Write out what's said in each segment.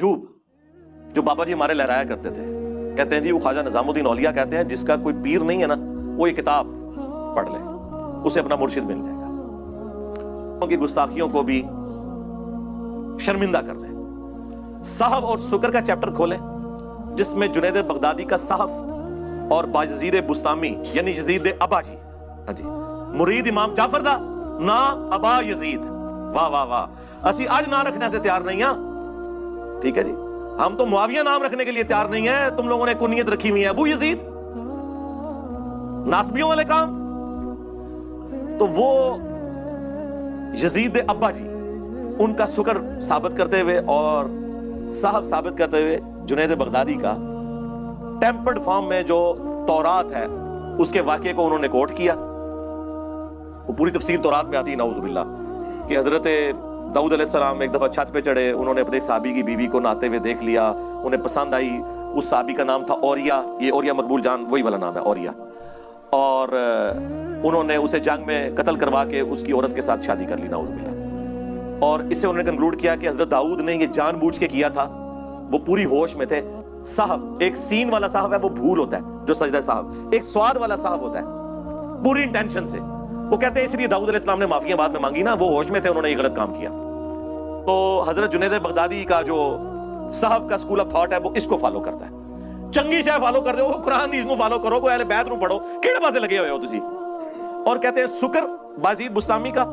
जूब जो बाबा जी हमारे लहराया करते थे, कहते हैं जी वो ख्वाजा निजामुद्दीन औलिया कहते हैं जिसका कोई पीर नहीं है ना, वो ये किताब पढ़ ले, उसे अपना मुर्शिद मिल जाएगा। उनकी गुस्ताखियों को भी शर्मिंदा कर दें। साहब और शुक्र का चैप्टर खोलें जिसमें जुनैद बगदादी का साहब और बायजीद बुस्तामी यानी यजीद अबा जी, हाँ जी, मुरीद इमाम जाफर दा ना अबा यजीद, वाह वाह वाह, असी आज ना रखने से तैयार नहीं है, ठीक है जी, हम तो मुआविया नाम रखने के लिए तैयार नहीं है, तुम लोगों ने कुनियत रखी हुई है अबू यजीद, नासबियों वाले काम। तो वो यजीद अब्बा जी उनका शुक्र साबित करते हुए और साहब साबित करते हुए जुनैद बगदादी का टेम्पर्ड फॉर्म में जो तौरात है उसके वाक़े को उन्होंने कोट किया। वो पूरी तफसील तौरात में आती है नाउज़ुबिल्लाह कि हजरत दाऊद अलैहिस्सलाम एक दफा छत पे चढ़े, उन्होंने अपने साहबी की बीवी को नहाते हुए देख लिया, उन्हें पसंद आई, उस साहबी का नाम था औरिया, ये औरिया मकबूल जान वही वाला नाम है औरिया, और उन्होंने उसे जंग में कत्ल करवा के उसकी औरत के साथ शादी कर ली नाउज़ुबिल्लाह। और इससे उन्होंने कंक्लूड किया कि हजरत दाऊद ने ये जानबूझ के किया था, वो पूरी होश में थे। साहब, एक सीन वाला साहब है वो भूल होता है जो सजदा साहब, एक स्वाद वाला साहब होता है पूरी इंटेंशन से। वो कहते हैं इसलिए दाऊद अलैहिस्सलाम ने माफिया बाद में मांगी ना, वो होश में थे, उन्होंने ये गलत काम किया। तो हजरत जुनैद बगदादी का जो साहब का स्कूल ऑफ थॉट है वो इसको फॉलो करता है। चंगी शाह फॉलो कर दो, कुरान दी फॉलो करो, कोई अहले बैत नूं पढ़ो, केड़े पासे लगे हुए हो तुसी। और कहते हैं शुक्र बाजीद बुस्तामी का,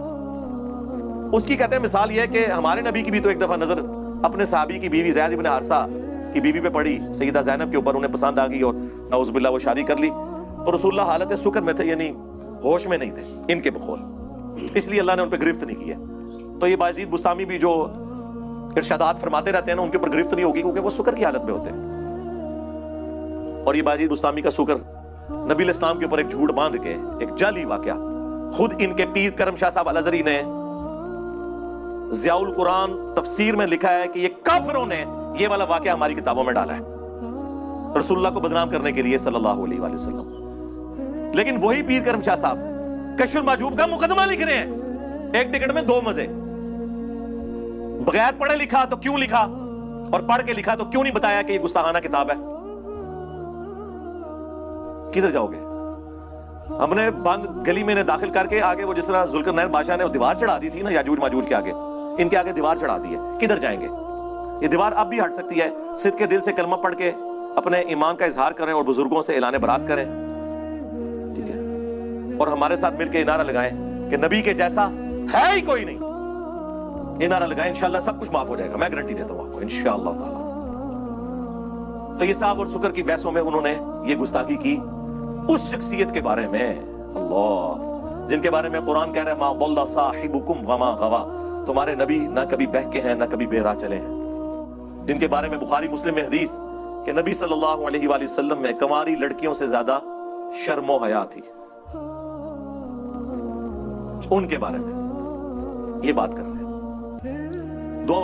उसकी कहते हैं मिसाल ये है कि हमारे नबी की भी तो एक दफा नजर अपने साहबी की बीवी ज़ैद इब्न हारिसा की बीवी पे पड़ी, सैयदा ज़ैनब के ऊपर, उन्हें पसंद आ गई और नाउज़ुबिल्लाह वो शादी कर ली। तो रसूलुल्लाह हालत शुक्र में थे, यानी होश में नहीं थे इनके बखौल, इसलिए अल्लाह ने उन पर गिरफ्त नहीं किया। तो ये बाजीद बुस्तामी भी जो इरशादात फरमाते रहते हैं ना, उनके ऊपर गिरफ्त नहीं होगी क्योंकि वो शुक्र की हालत में होते हैं। और ये बाजीद बुस्तामी का शुक्र नबी इस्लाम के ऊपर एक झूठ बांध के एक जाली वाकया, खुद इनके पीर करम शाह साहब अल-अज़हरी ने ज़ियाउल कुरान तफसीर में लिखा है कि ये काफिरों ने ये वाला वाकया हमारी किताबों में डाला है रसूलुल्लाह को बदनाम करने के लिए सल्लल्लाहु अलैहि वसल्लम। लेकिन वही पीर करम शाह साहब कश्फुल माजूब का मुकदमा लिख रहे हैं, एक टिकट में दो मजे, बगैर पढ़े लिखा तो क्यों लिखा, और पढ़ के लिखा तो क्यों नहीं बताया कि ये गुस्ताखाना किताब है। किधर जाओगे? हमने बंद गली में दाखिल करके आगे वो जिस तरह जुल्करनैन बादशाह ने वो दीवार चढ़ा दी थी ना याजूज माजूज के आगे, इनके आगे दीवार चढ़ा दी है, किधर जाएंगे? ये दीवार अब भी हट सकती है, सिद्ध के दिल से कलमा पढ़ के अपने ईमान का इजहार करें और बुजुर्गों से ऐलान बरात करें, ठीक है, और हमारे साथ मिलकर नारा लगाएं कि नबी के जैसा है ही कोई नहीं। ये नारा लगाएं, इंशाल्लाह सब कुछ माफ हो जाएगा, मैं गारंटी देता हूं आपको इंशाअल्लाह ताला। तो ये साहब और शुक्र की बहसों में उन्होंने ये गुस्ताखी की उस शख्सियत के बारे में, अल्लाह, जिनके बारे में कुरान कह रहा है मा दल्ला साहिबुकुम वमा गवा, तुम्हारे नबी ना कभी बहके हैं ना कभी बेराह चले हैं, जिनके बारे में बुखारी मुस्लिम में हदीस कि नबी सल्लल्लाहु अलैहि वसल्लम में कंवारी लड़कियों से ज्यादा शर्मो हया थी, उनके बारे में ये बात कर रहे हैं। दो